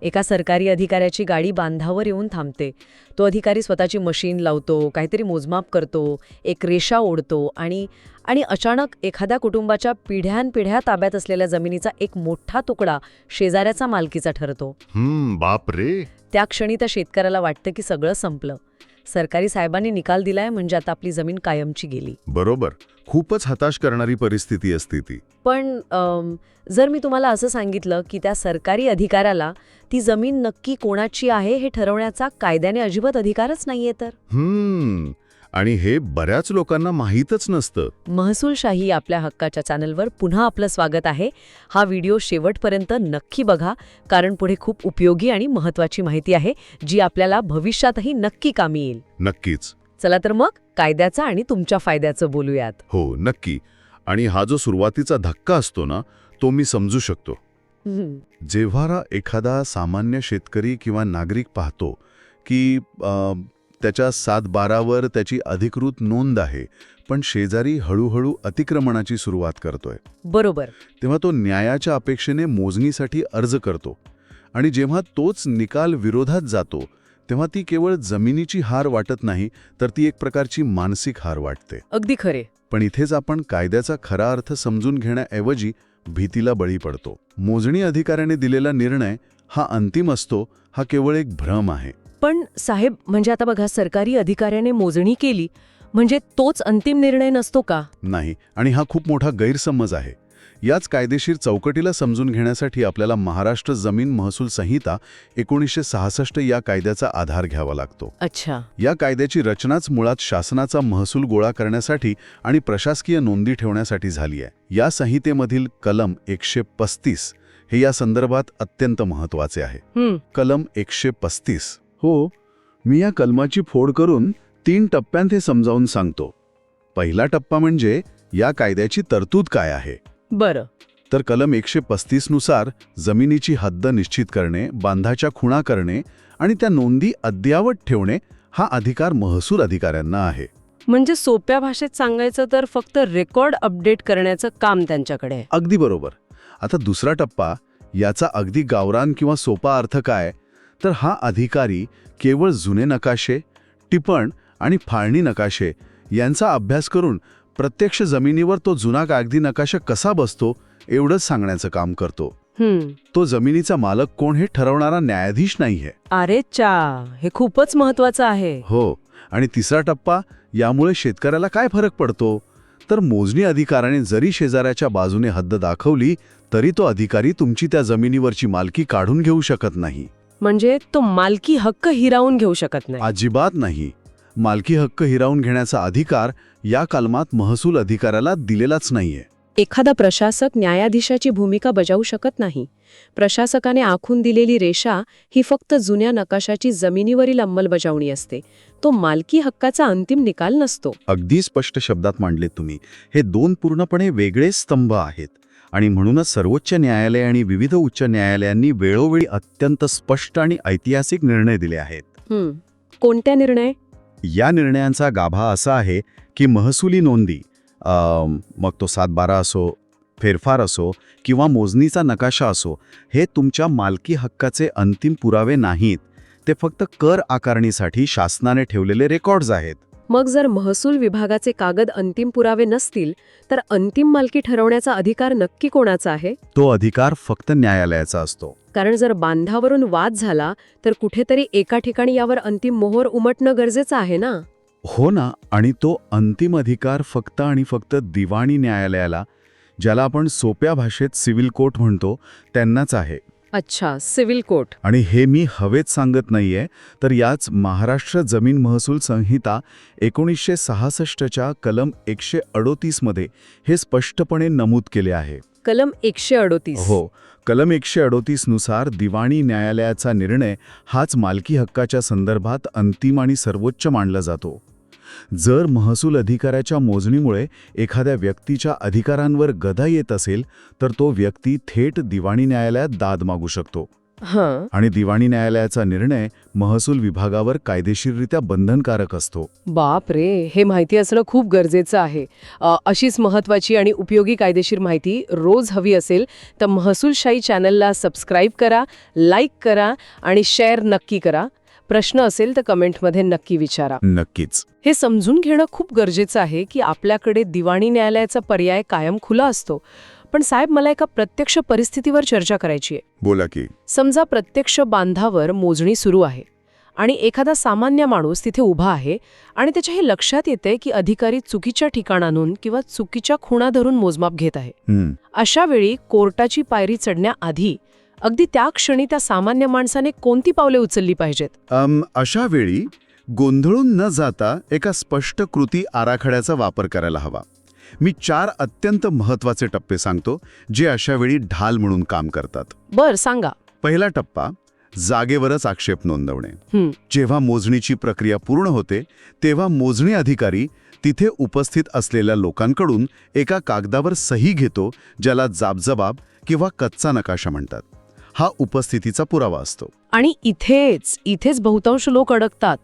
एका सरकारी अधिकाऱ्याची गाडी बांधावर येऊन थांबते. तो अधिकारी स्वतःची मशीन लावतो, काहीतरी मोजमाप करतो, एक रेषा ओढतो आणि आणि अचानक एखाद्या कुटुंबाच्या पिढ्यानपिढ्या ताब्यात असलेल्या जमिनीचा एक मोठा तुकडा शेजाऱ्याचा मालकीचा ठरतो. बाप रे. त्या क्षणी त्या शेतकऱ्याला वाटतं की सगळं संपलं. सरकारी साहेबांनी निकाल दिलाय म्हणजे आता आपली जमीन कायमची गेली. बरोबर. खूपच हताश करणारी परिस्थिती असते ती. पण जर मी तुम्हाला असं सांगितलं की त्या सरकारी अधिकाऱ्याला ती जमीन नक्की कोणाची आहे हे ठरवण्याचा कायद्याने अजिबात अधिकारच नाहीये तर? आणि हे बऱ्याच लोकांना माहीतच नसतं. महसूलशाही आपल्या हक्काच्या चॅनलवर पुन्हा आपलं स्वागत आहे. हा व्हिडिओ शेवटपर्यंत नक्की बघा, कारण पुढे खूप उपयोगी आणि महत्त्वाची माहिती आहे जी आपल्याला भविष्यातही नक्की कामी येईल. नक्कीच. चला तर मग कायद्याचं आणि तुमच्या फायद्याचं बोलूयात. हो, नक्की. आणि हा जो सुरुवातीचा धक्का असतो ना, तो मी समजू शकतो. जेव्हा एखादा सामान्य शेतकरी किंवा नागरिक पाहतो की त्याच्या 7/12वर त्याची अधिकृत नोंद आहे, पण शेजारी हळूहळू अतिक्रमणाची सुरुवात करतोय. बरोबर. तेव्हा तो न्यायाच्या अपेक्षेने मोजणीसाठी अर्ज करतो. आणि जेव्हा तोच निकाल विरोधात जातो, तेव्हा ती केवळ जमिनीची हार वाटत नाही, तर ती एक प्रकारची मानसिक हार वाटते. अगदी खरे. पण इथेच आपण कायद्याचा खरा अर्थ समजून घेण्याऐवजी भीतीला बळी पडतो. मोजणी अधिकाऱ्याने दिलेला निर्णय हा अंतिम असतो, हा केवळ एक भ्रम आहे. पण साहेब, म्हणजे आता बघा, सरकारी अधिकाऱ्याने मोजणी केली म्हणजे तोच अंतिम निर्णय नसतो का? नाही. आणि हा खूप मोठा गैरसमज आहे. याच कायदेशीर चौकटीला समजून घेण्यासाठी आपल्याला महाराष्ट्र जमीन महसूल संहिता 1966 या कायद्याचा आधार घ्यावा लागतो. अच्छा. या कायद्याची रचनाच मुळात शासनाचा महसूल गोळा करण्यासाठी आणि प्रशासकीय नोंदी ठेवण्यासाठी झाली आहे. या संहितेमधील कलम 135 हे या संदर्भात अत्यंत महत्वाचे आहे. कलम 135. हो, मी या कलमाची फोड करून 3 टप्प्यांत हे समजावून सांगतो. पहिला टप्पा म्हणजे या कायद्याची तरतूद काय आहे. बरं. तर कलम 135 नुसार जमिनीची हद्द निश्चित करणे, बांधाच्या खुणा करणे आणि त्या नोंदी अद्ययावत ठेवणे हा अधिकार महसूल अधिकाऱ्यांना आहे. म्हणजे सोप्या भाषेत सांगायचं तर फक्त रेकॉर्ड अपडेट करण्याचं काम त्यांच्याकडे आहे. अगदी बरोबर. आता दुसरा टप्पा, याचा अगदी गावरान किंवा सोपा अर्थ काय, तर हा अधिकारी केवळ जुने नकाशे, टिपण आणि फाळणी नकाशे यांचा अभ्यास करून प्रत्यक्ष जमिनीवर तो जुना कागदी नकाशा कसा बसतो एवढंच सांगण्याचं काम करतो. तो जमिनीचा मालक कोण हे ठरवणारा न्यायाधीश नाहीये. अरे चा, हे खूपच महत्वाचं आहे. हो. आणि तिसरा टप्पा, यामुळे शेतकऱ्याला काय फरक पडतो, तर मोजणी अधिकाऱ्याने जरी शेजाऱ्याच्या बाजूने हद्द दाखवली तरी तो अधिकारी तुमची त्या जमिनीवरची मालकी काढून घेऊ शकत नाही. म्हणजे तो मालकी हक्क हिरावून घेऊ शकत नाही? अजिबात नाही. मालकी हक्क हिरावून घेण्याचा अधिकार या कलमात महसूल अधिकाऱ्याला दिलेलाच नाहीये. एखादा प्रशासक न्यायाधीशाची भूमिका बजावू शकत नाही. प्रशासकाने आखून दिलेली रेषा ही फक्त जुन्या नकाशाची जमिनीवरील अंमलबजावणी असते. तो मालकी हक्काचा अंतिम निकाल नसतो. अगदी स्पष्ट शब्दात मांडले तुम्ही. हे 2 पूर्णपणे वेगळे स्तंभ आहेत. आणि म्हणूनच सर्वोच्च न्यायालय आणि विविध उच्च न्यायालयांनी वेळोवेळी अत्यंत स्पष्ट आणि ऐतिहासिक निर्णय दिले आहेत. कोणत्या निर्णय? या निर्णयांचा गाभा असा आहे की महसुली नोंदी, मग तो 7/12 असो, फेरफार असो किंवा मोजणीचा नकाशा असो, हे तुमच्या मालकी हक्काचे अंतिम पुरावे नाहीत. ते फक्त कर आकारणीसाठी शासनाने ठेवलेले रेकॉर्ड्स आहेत. मग जर महसूल विभागाचे कागद अंतिम पुरावे नसतील तर अंतिम मालकी ठरवण्याचा अधिकार नक्की कोणाचा आहे? तो अधिकार फक्त न्यायालयाचा असतो. कारण जर बांधावरून वाद झाला तर कुठेतरी एका ठिकाणी यावर अंतिम मोहर उमटणं गरजेचं आहे ना? हो ना. आणि तो अंतिम अधिकार फक्त आणि फक्त दिवाणी न्यायालयाला, ज्याला आपण सोप्या भाषेत सिव्हिल कोर्ट म्हणतो, त्यांनाच आहे. अच्छा, सिव्हिल कोर्ट. आणि हे मी हवेत सांगत नाहीये, तर याच महाराष्ट्र जमीन महसूल संहिता 1966च्या कलम 138 मध्ये हे स्पष्टपणे नमूद केले आहे. कलम 138. हो. कलम 138 नुसार दिवाणी न्यायालयाचा निर्णय हाच मालकी हक्काच्या संदर्भात अंतिम आणि सर्वोच्च मानला जातो. जर महसूल अधिकाऱ्याच्या मोजणीमुळे एखाद्या व्यक्तीच्या अधिकारांवर गदा येत असेल तर तो व्यक्ती थेट दिवाणी न्यायालयात दाद मागू शकतो. हां. आणि दिवाणी न्यायालयाचा निर्णय महसूल विभागावर कायदेशीररित्या बंधनकारक असतो. बाप रे, हे माहिती असणं खूप गरजेचं आहे. अशीच महत्त्वाची आणि उपयोगी कायदेशीर माहिती रोज हवी असेल तर महसूलशाही चॅनलला सबस्क्राईब करा, लाईक करा आणि शेअर नक्की करा. प्रश्न असेल तर कमेंटमध्ये नक्की विचारा. नक्कीच. हे समजून घेणं खूप गरजेचं आहे की आपल्याकडे दिवाणी न्यायालयाचा पर्याय कायम खुला असतो. पण साहेब, मला एका प्रत्यक्ष परिस्थितीवर चर्चा करायची आहे. बोला की. समजा प्रत्यक्ष बांधावर मोजणी सुरू आहे आणि एखादा सामान्य माणूस तिथे उभा आहे आणि त्याच्या हे लक्षात येते की अधिकारी चुकीच्या ठिकाणांहून किंवा चुकीच्या खुणा धरून मोजमाप घेत आहे. अशा वेळी कोर्टाची पायरी चढण्याआधी अगदी त्या क्षणी त्या सामान्य माणसाने कोणती पावले उचलली पाहिजेत? अशा वेळी गोंधळून न जाता एका स्पष्ट कृती आराखड्याचा वापर करायला हवा. मी 4 अत्यंत महत्त्वाचे टप्पे सांगतो जे अशा वेळी ढाल म्हणून काम करतात. बर, सांगा. पहिला टप्पा, जागेवरच आक्षेप नोंदवणे. जेव्हा मोजणीची प्रक्रिया पूर्ण होते तेव्हा मोजणी अधिकारी तिथे उपस्थित असलेल्या लोकांकडून एका कागदावर सही घेतो, ज्याला जाबजबाब किंवा कच्चा नकाशा म्हणतात. हा उपस्थितीचा पुरावा असतो. आणि इथेच बहुतांश लोक अडकतात.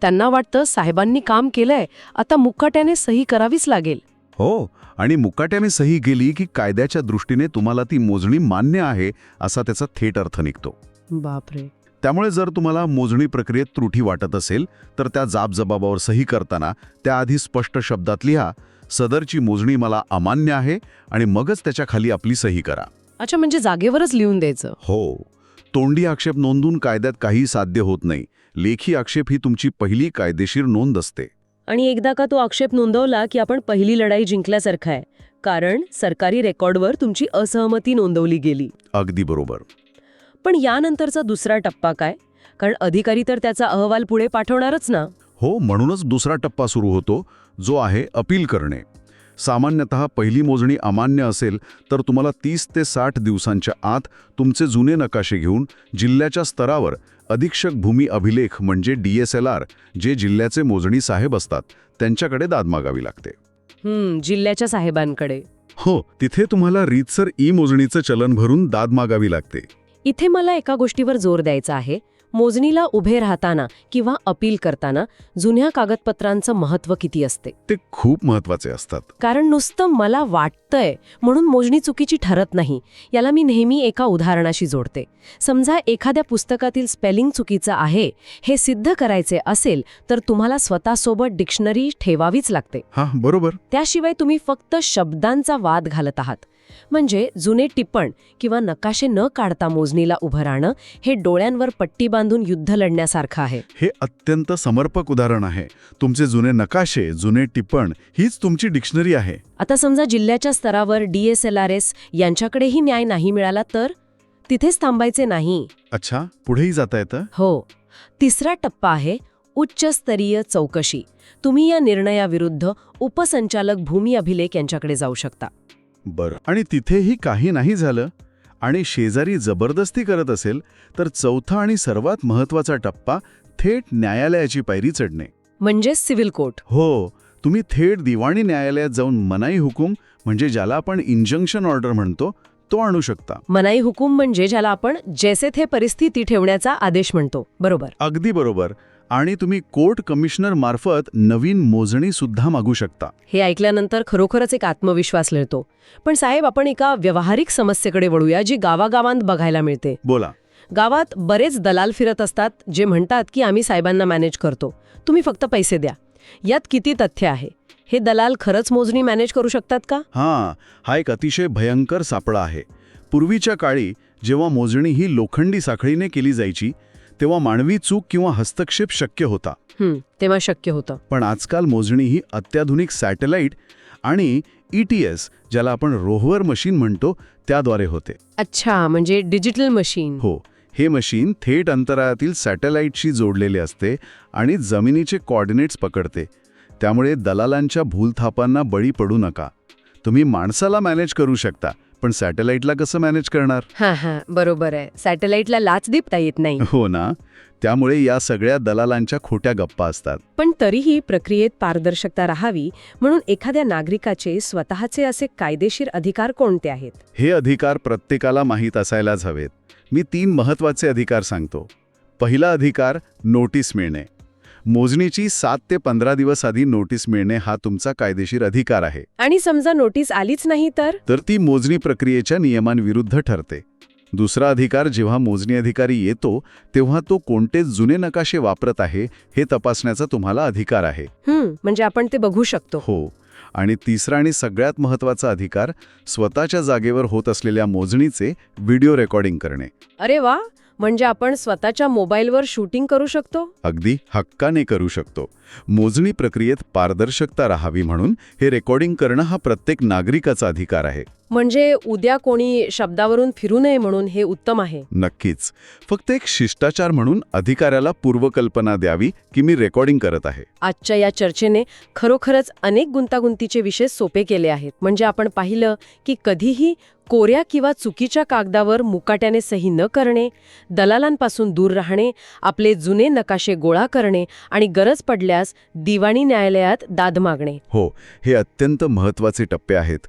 त्यांना वाटतं साहेबांनी काम केलंय, आता मुकाट्याने सही करावीच लागेल. हो, आणि मुकाट्याने सही गेली की कायद्याच्या दृष्टीने तुम्हाला ती मोजणी मान्य आहे असा त्याचा थेट अर्थ निघतो. बापरे. त्यामुळे जर तुम्हाला मोजणी प्रक्रियेत त्रुटी वाटत असेल तर त्या जाबजबाबावर सही करताना त्याआधी स्पष्ट शब्दात लिहा, सदरची मोजणी मला अमान्य आहे, आणि मगच त्याच्या खाली आपली सही करा. अच्छा, म्हणजे जागेवरच लिहून द्यायचं. हो, तोंडी आक्षेप नोंदून कायद्यात काही साध्य होत नाही. लेखी आक्षेप ही तुमची पहिली कायदेशीर नोंद असते. आणि एकदा का तो आक्षेप नोंदवला की आपण पहिली लढाई जिंकल्यासारखं आहे, कारण सरकारी रेकॉर्डवर तुमची असहमती नोंदवली गेली. अगदी बरोबर. पण यानंतरचा दुसरा टप्पा काय? कारण अधिकारी तर त्याचा अहवाल पुढे पाठवणारच ना. हो, म्हणूनच दुसरा टप्पा सुरू होतो, जो आहे अपील करणे. सामान्यतः पहिली मोजणी अमान्य असेल तर तुम्हाला 30 ते 60 दिवसांच्या आत तुमचे जुने नकाशे घेऊन जिल्ह्याच्या स्तरावर अधीक्षक भूमी अभिलेख म्हणजे DSLR, जे जिल्ह्याचे मोजणी साहेब असतात, त्यांच्याकडे दाद मागावी लागते. जिल्ह्याच्या साहेबांकडे. हो, तिथे तुम्हाला रीतसर मोजणीचं चलन भरून दाद मागावी लागते. इथे मला एका गोष्टीवर जोर द्यायचा आहे. मोजणीला उभे राहताना किंवा अपील करताना जुन्या कागदपत्रांचं महत्त्व किती असते? ते खूप महत्त्वाचे असतात. कारण नुसतं मला वाटतंय म्हणून मोजणी चुकीची ठरत नाही. याला मी नेहमी एका उदाहरणाशी जोडते. समजा एखाद्या पुस्तकातील स्पेलिंग चुकीचं आहे हे सिद्ध करायचे असेल तर तुम्हाला स्वतःसोबत डिक्शनरी ठेवावीच लागते. हा, बरोबर. त्याशिवाय तुम्ही फक्त शब्दांचा वाद घालत आहात. म्हणजे जुने टिप्पण किंवा नकाशे न काढता मोजणीला उभं राहणं हे डोळ्यांवर पट्टी बांधून युद्ध लढण्यासारखं आहे. हे अत्यंत समर्पक उदाहरण आहे. तुमचे जुने नकाशे, जुने टिप्पण हीच तुमची डिक्शनरी आहे. आता समजा जिल्ह्याच्या स्तरावर DSLRS यांच्याकडेही न्याय नाही मिळाला तर? तिथेच थांबायचे नाही. अच्छा, पुढेही जाता येतं? हो. तिसरा टप्पा आहे उच्चस्तरीय चौकशी. तुम्ही या निर्णयाविरुद्ध उपसंचालक भूमी अभिलेख यांच्याकडे जाऊ शकता. बरं. आणि तिथेही काही नाही झालं आणि शेजारी जबरदस्ती करत असेल तर चौथा आणि सर्वात महत्त्वाचा टप्पा थेट न्यायालयाची पायरी चढणे. म्हणजे सिव्हिल कोर्ट. हो, तुम्ही थेट दिवाणी न्यायालयात जाऊन मनाई हुकूम म्हणजे ज्याला आपण इंजंक्शन ऑर्डर म्हणतो तो आणू शकता. मनाई हुकूम म्हणजे ज्याला आपण जैसे थे परिस्थिती ठेवण्याचा आदेश म्हणतो. बरोबर. अगदी बरोबर. आणि तुम्ही कोर्ट कमिशनर मार्फत नवीन मोजणी सुद्धा मागू शकता. हे ऐकल्यानंतर खरोखरच एक आत्मविश्वास मिळतो. पण साहेब, आपण एका व्यावहारिक समस्येकडे वळूया जी गावागावांत बघायला मिळते. बोला. गावात बरेच दलाल फिरत असतात जे म्हणतात की आम्ही साहेबांना मॅनेज करतो, तुम्ही फक्त पैसे द्या. यात किती तथ्य आहे? हे दलाल खरंच मोजणी मॅनेज करू शकतात का? हा एक अतिशय भयंकर सापळा आहे. पूर्वीच्या काळी जेव्हा मोजणी ही लोखंडी साखळीने केली जायची तेव्हा मानवी चूक किंवा हस्तक्षेप शक्य होता. तेव्हा शक्य होतं. पण आजकाल मोजणी ही अत्याधुनिक सॅटेलाइट आणि ETS, ज्याला आपण रोव्हर मशीन म्हणतो, त्याद्वारे होते. अच्छा, म्हणजे डिजिटल मशीन. हो, हे मशीन थेट अंतराळातील सॅटेलाइटशी जोडलेले असते आणि जमिनीचे कोऑर्डिनेट्स पकडते. त्यामुळे दलालांच्या भूलथापांना बळी पडू नका. तुम्ही माणसाला मॅनेज करू शकता पण सॅटेलाइटला कसं मॅनेज करणार? हां बरोबर आहे. सॅटेलाइटला लाच देता येत नाही. हो ना. त्यामुळे या सगळ्या दलालांच्या खोट्या गप्पा असतात. पण तरीही प्रक्रियेत पारदर्शकता राहावी म्हणून एखाद्या नागरिकाचे स्वतःचे असे कायदेशीर अधिकार कोणते आहेत? हे अधिकार प्रत्येकाला माहीत असायलाच हवेत. मी 3 महत्त्वाचे अधिकार सांगतो. पहिला अधिकार, नोटीस मिळणे. मोजणीची 7 ते 15 दिवस आधी नोटीस मिळणे हा तुमचा कायदेशीर अधिकार आहे. आणि समजा नोटीस आलीच नाही तर ती मोजणी प्रक्रियेच्या नियमांविरुद्ध ठरते. दुसरा अधिकार, जेव्हा मोजणी अधिकारी येतो तेव्हा तो कोणते जुने नकाशे वापरत आहे हे तपासण्याचा तुम्हाला अधिकार आहे. म्हणजे आपण ते बघू शकतो. हो. आणि तिसरा आणि सगळ्यात महत्त्वाचा अधिकार, स्वतःच्या जागेवर होत असलेल्या मोजणीचे व्हिडिओ रेकॉर्डिंग करणे. अरे वा, म्हणजे आपण स्वतःच्या मोबाईलवर शूटिंग करू शकतो? अगदी हक्काने करू शकतो. मोजणी प्रक्रियेत पारदर्शकता राहावी म्हणून हे रेकॉर्डिंग करणं हा प्रत्येक नागरिकाचा अधिकार आहे. म्हणजे उद्या कोणी शब्दावरून फिरू नये म्हणून हे उत्तम आहे. नक्कीच. फक्त एक शिष्टाचार म्हणून अधिकाऱ्याला पूर्वकल्पना द्यावी की मी रेकॉर्डिंग करत आहे. आजच्या या चर्चेने खरोखरच अनेक गुंतागुंतीचे विषय सोपे केले आहेत. म्हणजे आपण पाहिलं की कधीही कोऱ्या किंवा चुकीच्या कागदावर मुकाट्याने सही न करणे, दलालांपासून दूर राहणे, आपले जुने नकाशे गोळा करणे आणि गरज पडल्यास दिवाणी न्यायालयात दाद मागणे. हो, हे अत्यंत महत्त्वाचे टप्पे आहेत.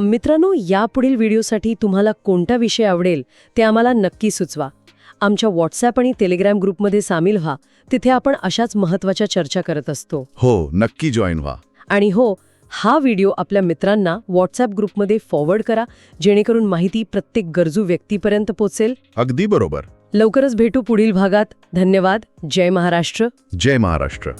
मित्रांनो, यापुढील व्हिडिओसाठी तुम्हाला कोणता विषय आवडेल ते आम्हाला नक्की सुचवा. आमच्या व्हॉट्सॲप आणि टेलिग्राम ग्रुपमध्ये सामील व्हा. तिथे आपण अशाच महत्त्वाच्या चर्चा करत असतो. हो, नक्की जॉईन व्हा. आणि हो, हा व्हिडिओ आपल्या मित्रांना व्हॉट्सॲप ग्रुपमध्ये फॉरवर्ड करा, जेणेकरून माहिती प्रत्येक गरजू व्यक्तीपर्यंत पोहोचेल. अगदी बरोबर. लवकरच भेटू पुढील भागात. धन्यवाद. जय महाराष्ट्र. जय महाराष्ट्र.